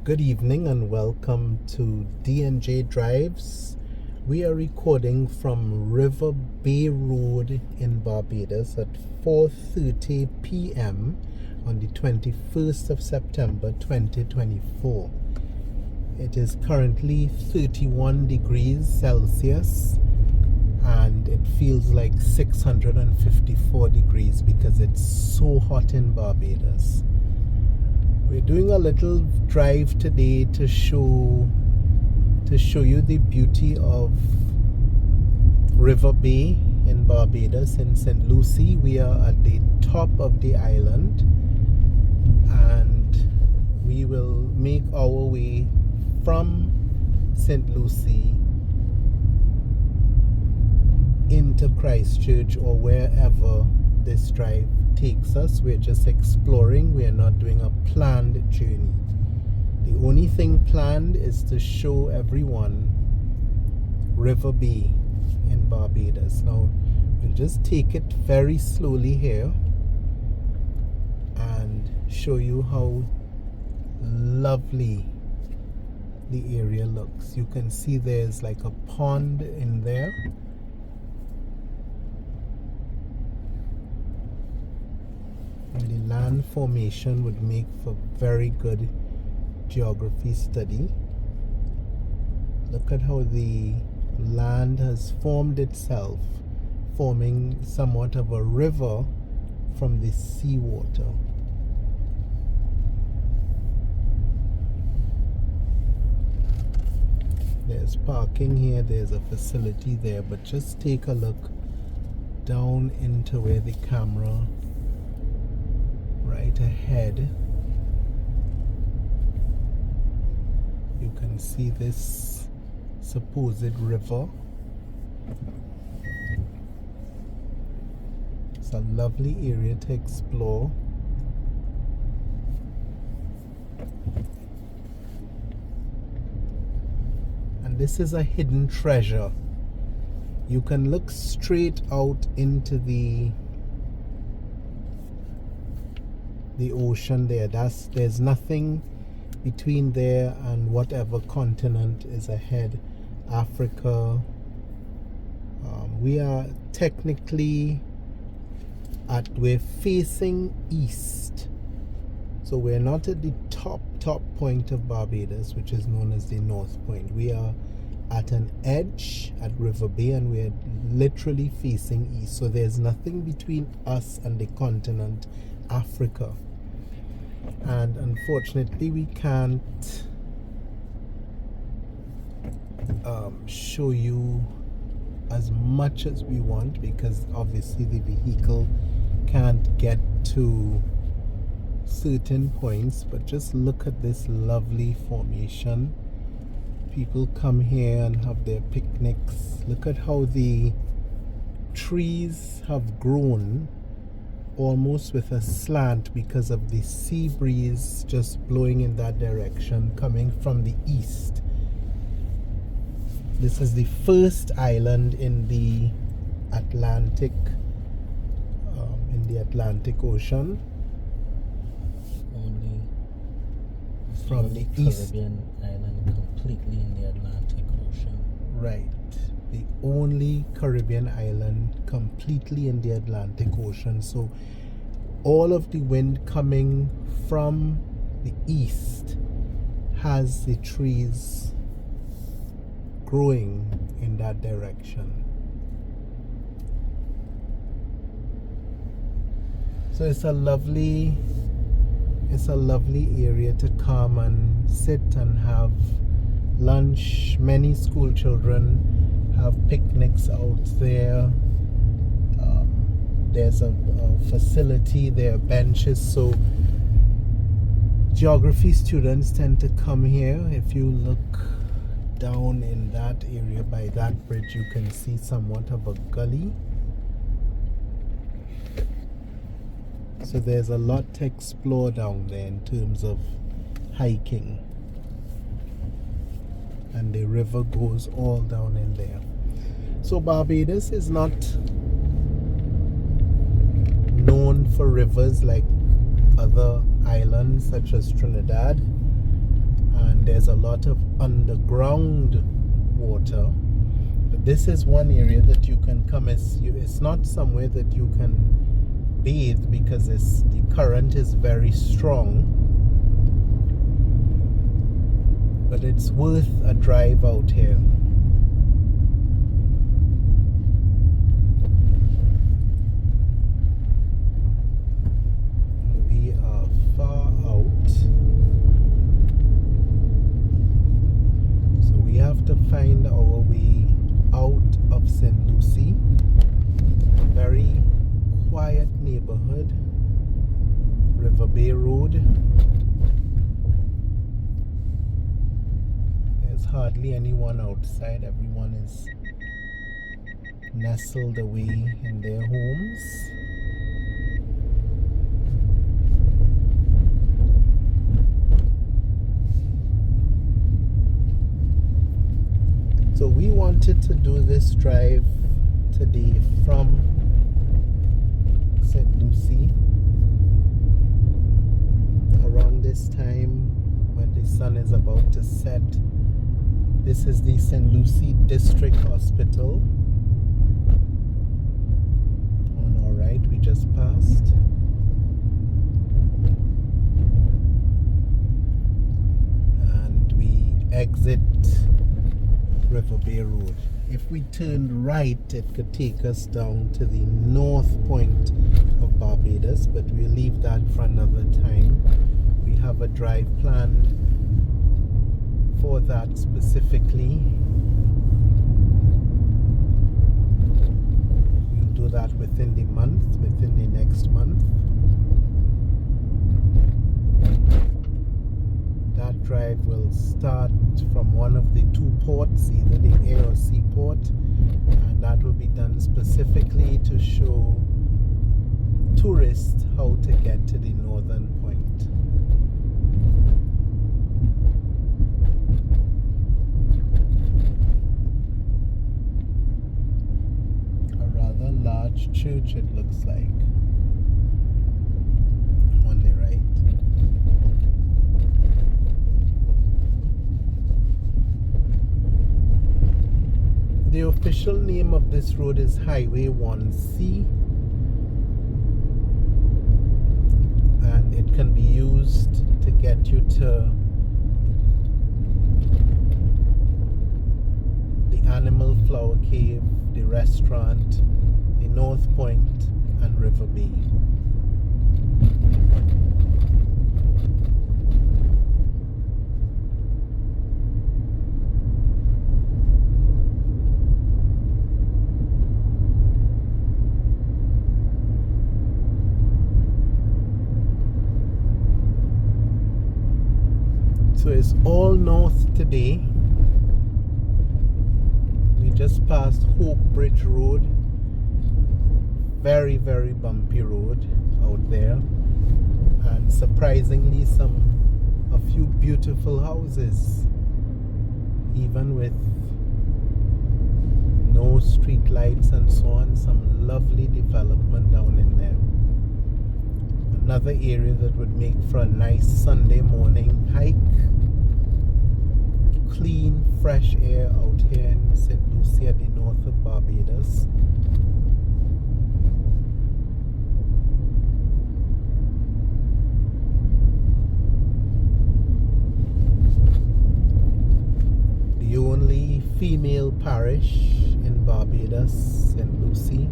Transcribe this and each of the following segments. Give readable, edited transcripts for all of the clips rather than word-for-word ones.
Good evening and welcome to D&J Drives. We are recording from River Bay Road in Barbados at 4:30 p.m. on the 21st of September 2024. It is currently 31 degrees Celsius and it feels like 654 degrees because it's so hot in Barbados. We're doing a little drive today to show you the beauty of River Bay in Barbados in St. Lucie. We are at the top of the island and we will make our way from St. Lucie into Christchurch or wherever this drive takes us. We're just exploring. We are not doing a planned journey. The only thing planned is to show everyone River Bay in Barbados. Now we'll just take it very slowly here and show you how lovely the area looks. You can see there's like a pond in there. And the land formation would make for very good geography study. Look at how the land has formed itself, forming somewhat of a river from the seawater. There's parking here, there's a facility there, but just take a look down into where the camera right ahead. You can see this supposed river. It's a lovely area to explore. And this is a hidden treasure. You can look straight out into the ocean there. There's nothing between there and whatever continent is ahead. Africa. We are technically we're facing east, so we're not at the top point of Barbados, which is known as the North Point. We are at an edge at River Bay and we're literally facing east, so there's nothing between us and the continent Africa. And unfortunately we can't show you as much as we want because obviously the vehicle can't get to certain points. But just look at this lovely formation. People come here and have their picnics. Look at how the trees have grown almost with a slant because of the sea breeze just blowing in that direction coming from the east. This is the first island in the Atlantic Ocean. Only from the east. Caribbean island completely in the Atlantic Ocean. Right. The only Caribbean island completely in the Atlantic Ocean. So all of the wind coming from the east has the trees growing in that direction. So it's a lovely area to come and sit and have lunch. Many school children have picnics out there. There's a facility, there are benches, so geography students tend to come here. If you look down in that area by that bridge, you can see somewhat of a gully. So there's a lot to explore down there in terms of hiking. And the river goes all down in there. So Barbados is not known for rivers like other islands such as Trinidad, and there's a lot of underground water. But this is one area that you can come. It's not somewhere that you can bathe because the current is very strong, but it's worth a drive out here. We are far out, so we have to find our way out of St. Lucie. A very quiet neighborhood, River Bay Road. There's hardly anyone outside. Everyone is nestled away in their homes. So we wanted to do this drive today from St. Lucie around this time when the sun is about to set. This is the St. Lucie District Hospital. On our right, we just passed. And we exit River Bay Road. If we turned right, it could take us down to the north point of Barbados, but we'll leave that for another time. We have a drive planned for that specifically. We'll do that within the next month. That drive will start from one of the two ports, either the air or sea port, and that will be done specifically to show tourists how to get to the northern point. A rather large church, it looks like, on the right. The official name of this road is Highway 1C, and it can be used to get you to the Animal Flower Cave, the restaurant, the North Point, and River Bay. So it's all north today. We just passed Hope Bridge Road. Very, very bumpy road out there. And surprisingly a few beautiful houses. Even with no street lights and so on. Some lovely development down in there. Another area that would make for a nice Sunday morning hike. Clean, fresh air out here in St. Lucie at the north of Barbados. The only female parish in Barbados, St. Lucie.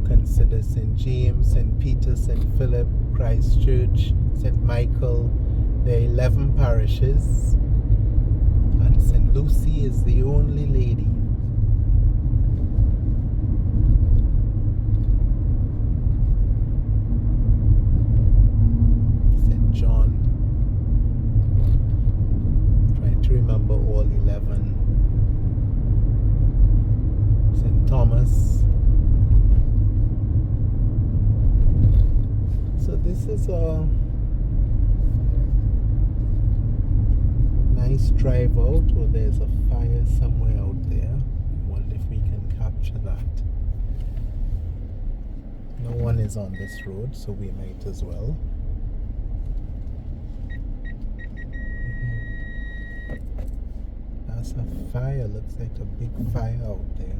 Consider St. James, St. Peter, St. Philip, Christ Church, St. Michael. There are 11 parishes, and St. Lucie is the only lady. St. John. Trying to remember all 11. St. Thomas. So this is a nice drive out. Oh, there's a fire somewhere out there. capture that. No one is on this road, so we might as well. That's a fire. Looks like a big fire out there.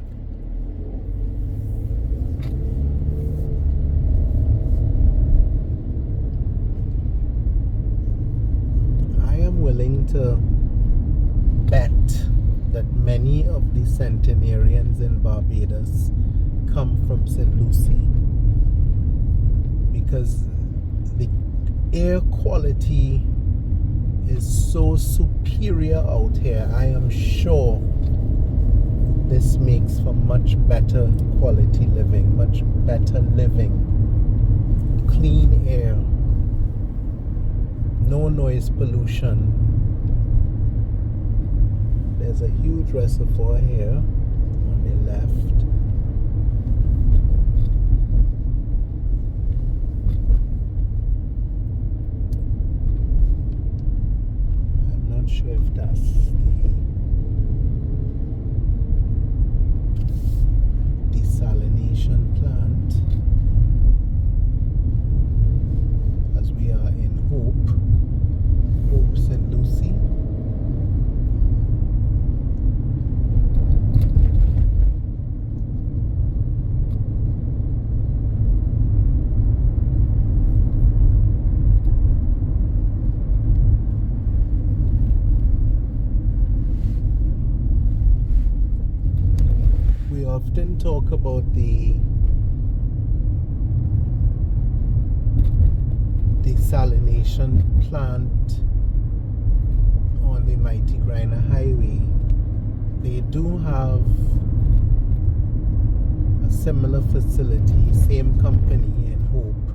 I am willing to bet that many of the centenarians in Barbados come from St. Lucie, because the air quality is so superior out here. I am sure this makes for much better quality living, much better living. Clean air, no noise pollution. There's a huge reservoir here on the left. Not sure if that's the desalination plant, as we are in Hope St. Lucie. Often talk about the desalination plant on the Mighty Griner Highway. They do have a similar facility, same company in Hope,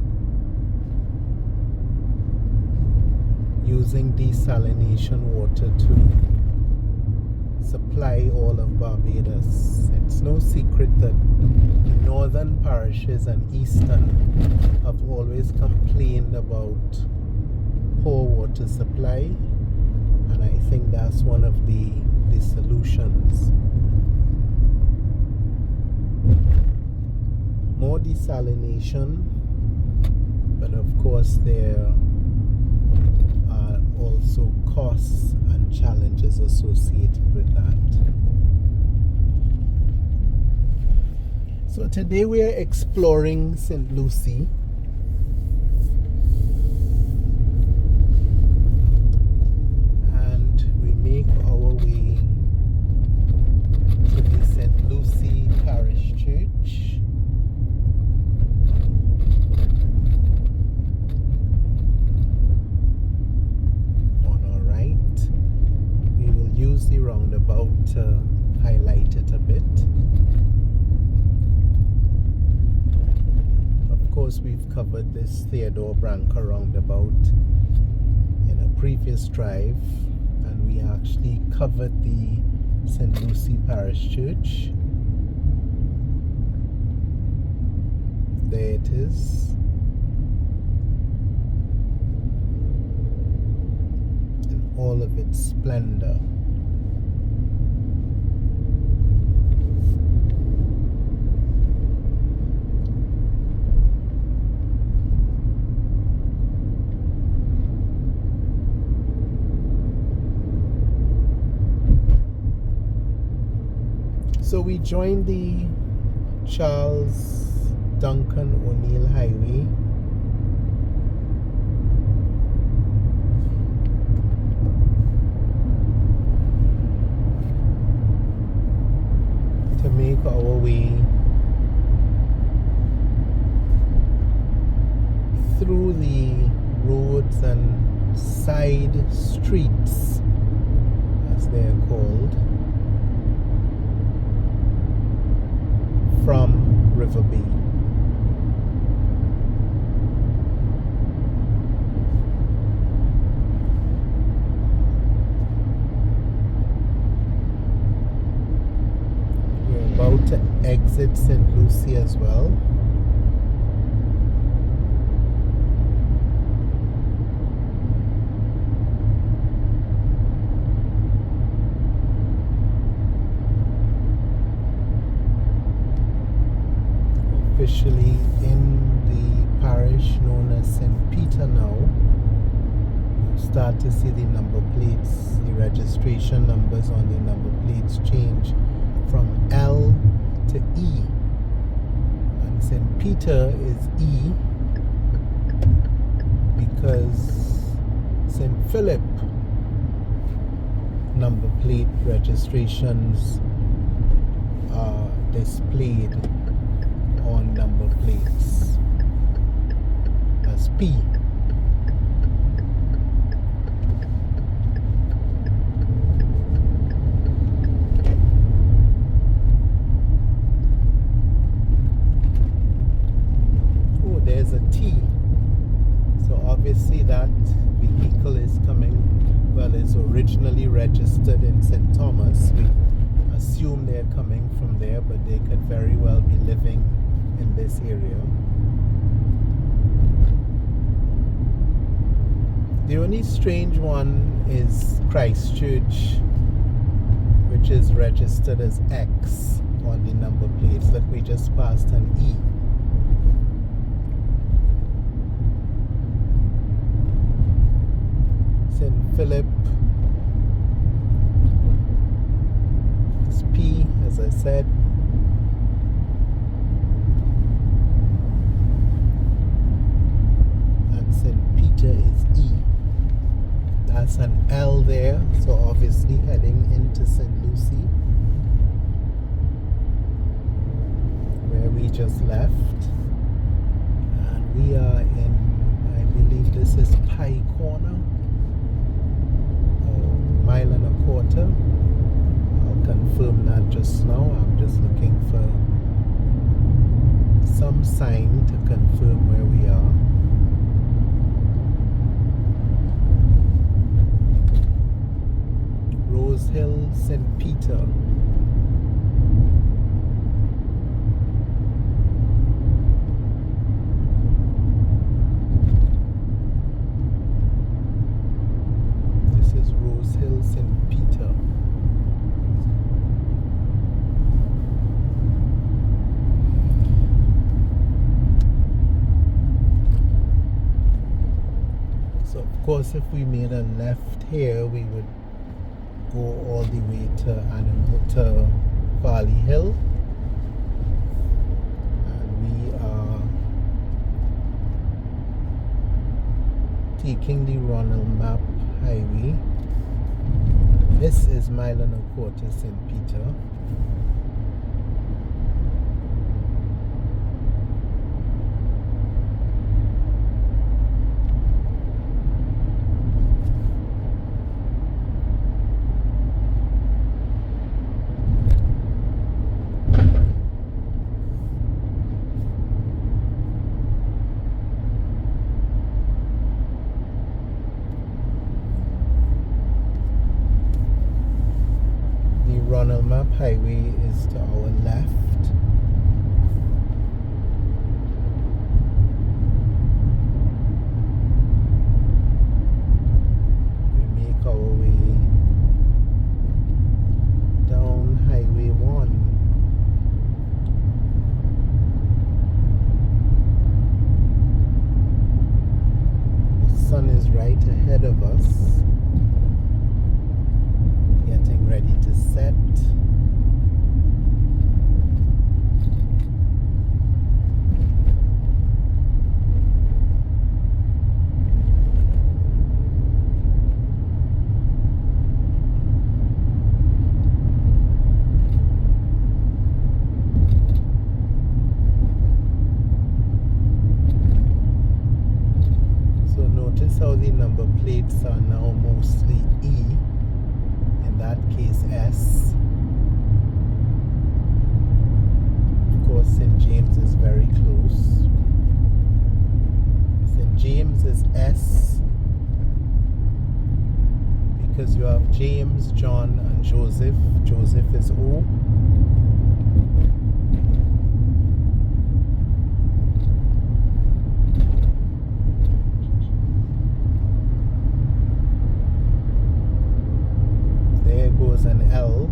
using desalination water to supply all of Barbados. It's no secret that the northern parishes and eastern have always complained about poor water supply, and I think that's one of the solutions. More desalination, but of course there are also costs and challenges associated with that. So today we are exploring St. Lucie. And we make our way to the St. Lucie Parish Church. Use the roundabout to highlight it a bit. Of course, we've covered this Theodore Branca roundabout in a previous drive, and we actually covered the St. Lucie Parish Church. There it is. In all of its splendor. So we joined the Charles Duncan O'Neill Highway. To make our way through the roads and side streets, as they are called, from River Bay. We're about to exit St. Lucie as well. actually in the parish known as St. Peter now. You start to see the number plates, the registration numbers on the number plates change from L to E. And St. Peter is E because St. Philip number plate registrations are displayed on number plates as P. Oh, there's a T. So obviously that vehicle is coming, well, it's originally registered in St. Thomas. We assume they're coming from there, but they could very well be living in this area. The only strange one is Christchurch, which is registered as X on the number plates. Look, we just passed an E. St. Philip is P, as I said. And St. Peter is E. That's an L there, so obviously heading into St. Lucie, where we just left. And we are in, I believe this is Pie Corner. Mile and a quarter. I'll confirm that just now. I'm just looking for some sign to confirm where we are. Rose Hill, St. Peter. Hill, St. Peter. So of course if we made a left here, we would go all the way to Valley Hill, and we are taking the Ronald Map Highway. This is mile and a quarter St. Peter. Ronald Map Highway is to our left. We make our way down Highway 1. The sun is right ahead of us, getting ready to set. So notice how the number plates are now mostly E. In that case, S. Of course, St. James is very close. St. James is S because you have James, John, and Joseph. Joseph is O. There goes an L.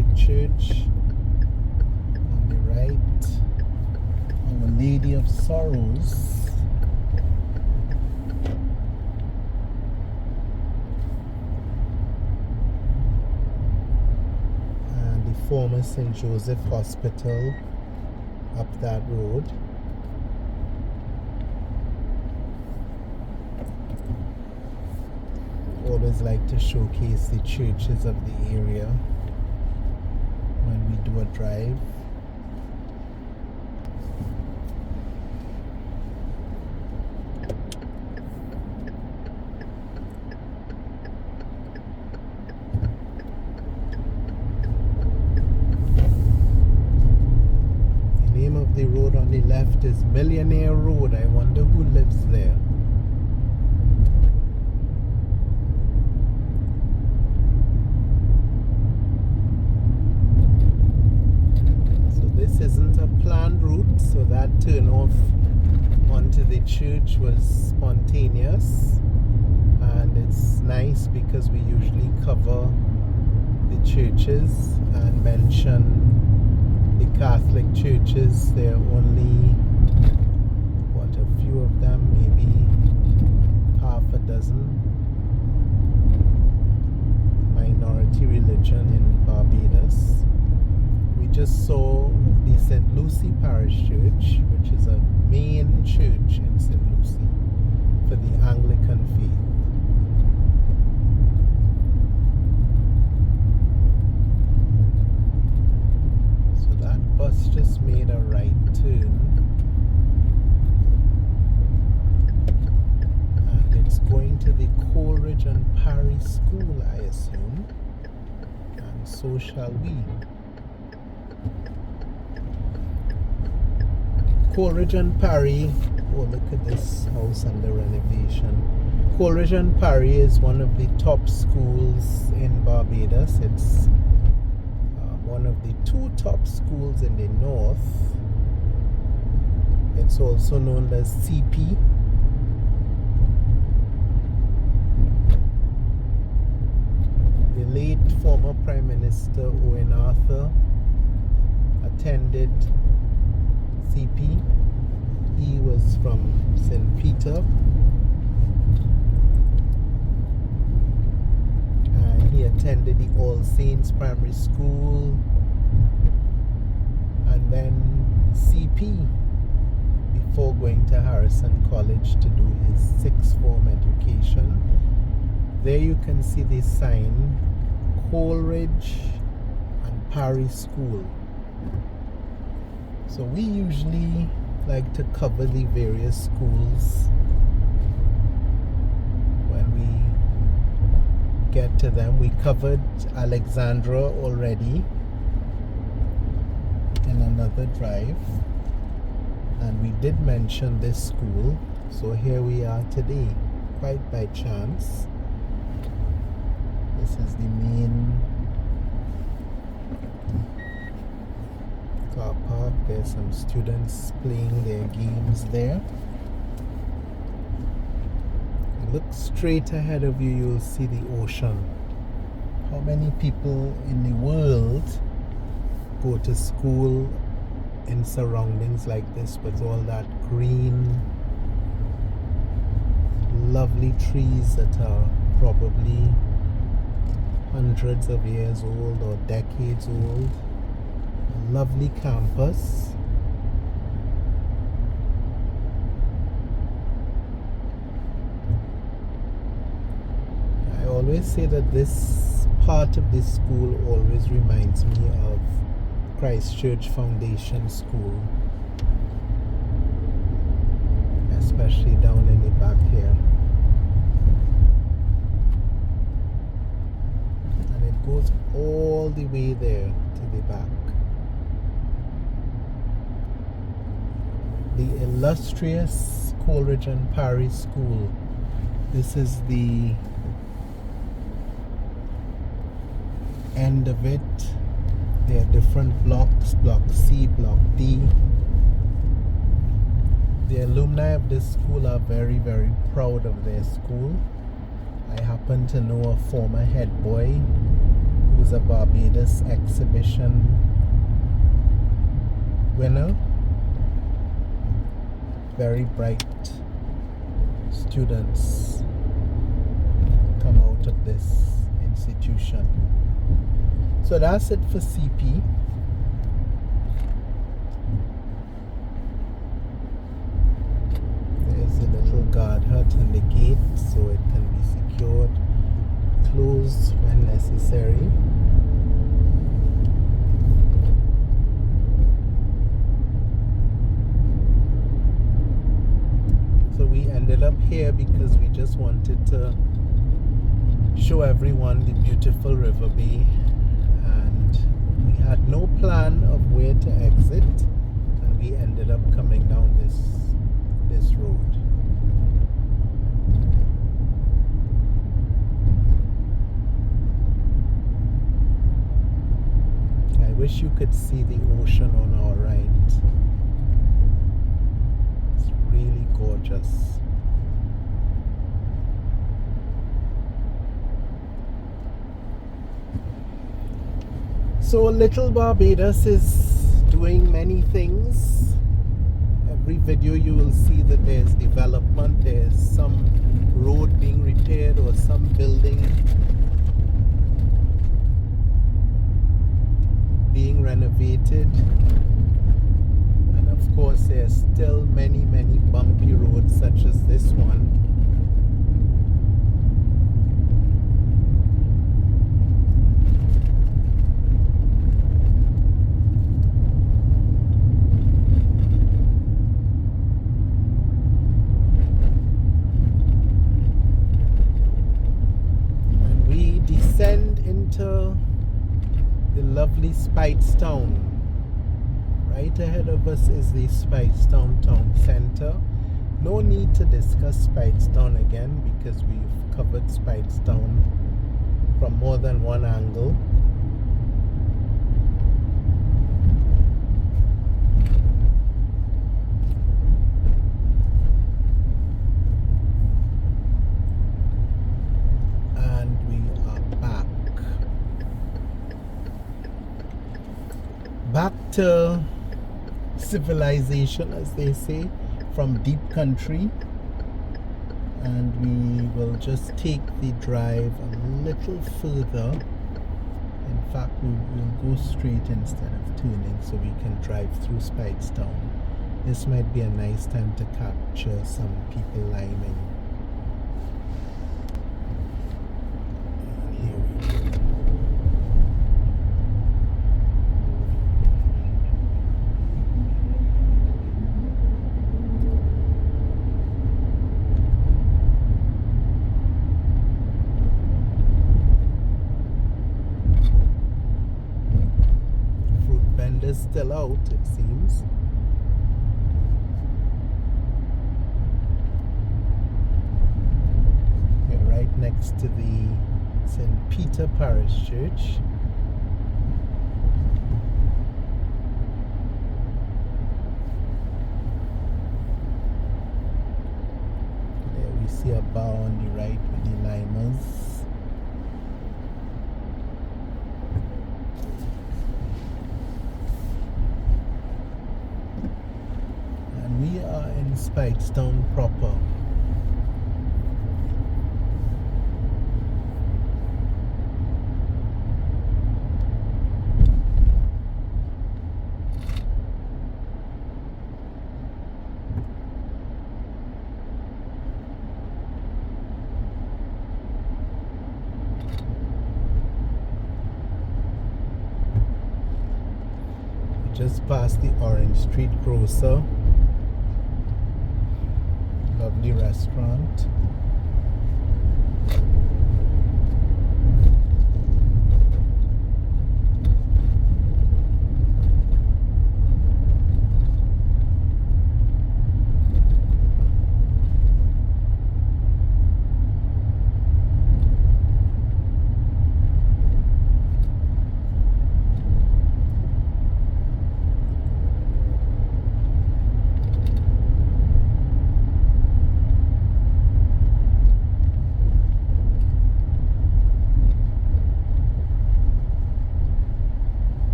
Catholic Church. On the right, Our Lady of Sorrows. And the former St. Joseph Hospital up that road. Always like to showcase the churches of the area when we do a drive. The name of the road on the left is Millionaire Road. I wonder who lives there. Isn't a planned route, so that turn off onto the church was spontaneous, and it's nice because we usually cover the churches and mention the Catholic churches. There are only a few of them, maybe half a dozen. Minority religion in Barbados. We just saw the St. Lucie Parish Church, which is a main church in St. Lucie for the Anglican faith. So that bus just made a right turn, and it's going to the Coleridge and Parry school, I assume, and so shall we. Coleridge and Parry, oh look at this house under renovation. Coleridge and Parry is one of the top schools in Barbados. It's one of the two top schools in the north. It's also known as CP. The late former Prime Minister Owen Arthur attended CP. He was from St. Peter, and he attended the All Saints Primary School and then CP before going to Harrison College to do his sixth form education. There you can see the sign Coleridge and Parry School. So we usually like to cover the various schools when we get to them. We covered Alexandra already in another drive, and we did mention this school. So here we are today, quite by chance. This is the main car park. There's some students playing their games there. Look straight ahead of you, you'll see the ocean. How many people in the world go to school in surroundings like this with all that green, lovely trees that are probably hundreds of years old or decades old? A lovely campus. I always say that this part of this school always reminds me of Christchurch Foundation School, especially down in the back here. And it goes all the way there to the back. The illustrious Coleridge and Parry School. This is the end of it. There are different blocks, block C, block D. The alumni of this school are very, very proud of their school. I happen to know a former head boy who's a Barbados exhibition winner. Very bright students come out of this institution. So that's it for CP. There's a little guard hut and the gate so it can be secured, closed when necessary. So we ended up here because we just wanted to show everyone the beautiful river bay, and we had no plan of where to exit, and we ended up coming down this road. I wish you could see the ocean on our right. It's really gorgeous. So Little Barbados is doing many things. Every video you will see that there's development, there's some road being repaired or some building being renovated. And of course there's still many bumpy roads such as this one. Into the lovely Speightstown. Right ahead of us is the Speightstown town center. No need to discuss Speightstown again because we've covered Speightstown from more than one angle. Back to civilization, as they say, from deep country, and we will just take the drive a little further. In fact, we will go straight instead of turning so we can drive through Speightstown. This might be a nice time to capture some people lining. And here we go. Still out, it seems. We're right next to the St. Peter Parish Church. There we see a bar on the right with the limers. We are in Speightstown proper. We just passed the Orange Street Grocer. Lovely restaurant.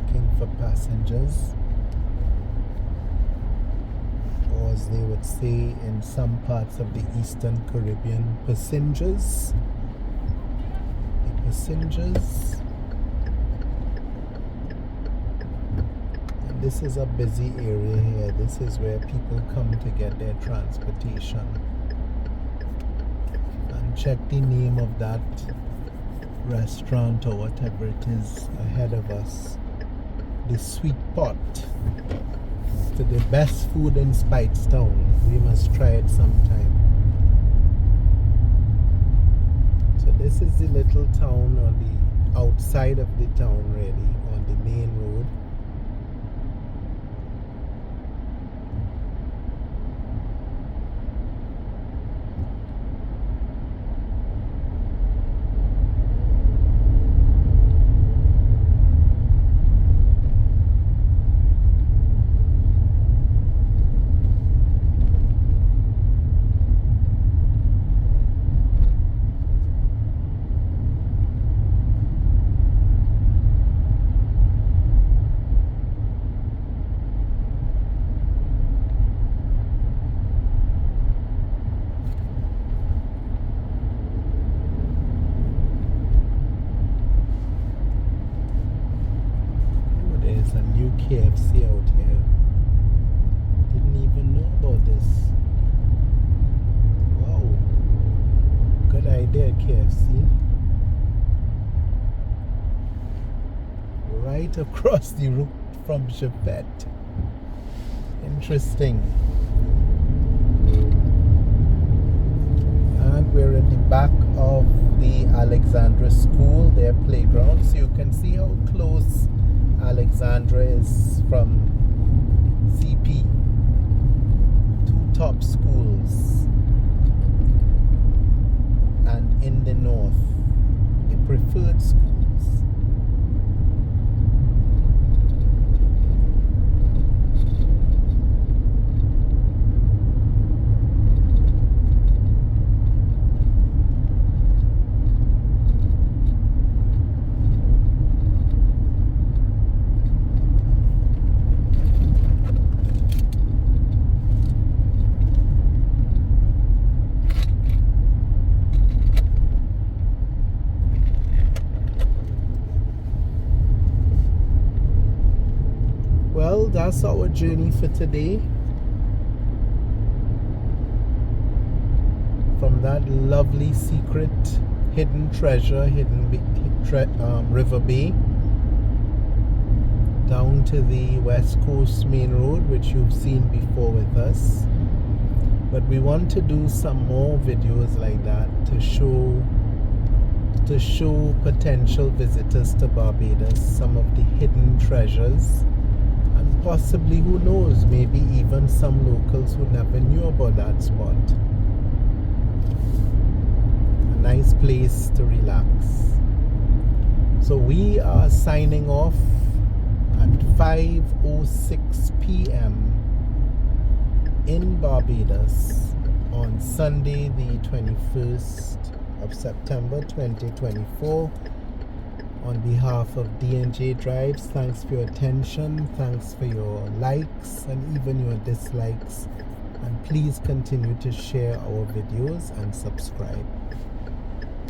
parking for passengers, or as they would say in some parts of the Eastern Caribbean, passengers. The passengers. And this is a busy area here. This is where people come to get their transportation. And check the name of that restaurant or whatever it is ahead of us. The Sweet Pot. To the best food in Speightstown. We must try it sometime. So this is the little town on the outside of the town, really, on the main road. A new KFC out here. Didn't even know about this. Wow. Good idea, KFC. Right across the route from Chevette. Interesting. And we're at the back of the Alexandra School, their playground, so you can see how close Alexandra is from CP. Two top schools. And in the north, the preferred schools. Well, that's our journey for today. From that lovely secret hidden treasure, River Bay, down to the West Coast Main Road, which you've seen before with us. But we want to do some more videos like that to show potential visitors to Barbados some of the hidden treasures. And possibly, who knows, maybe even some locals who never knew about that spot. A nice place to relax. So we are signing off at 5:06 p.m. in Barbados on Sunday the 21st of September 2024. On behalf of D&J Drives, thanks for your attention, thanks for your likes and even your dislikes, and please continue to share our videos and subscribe.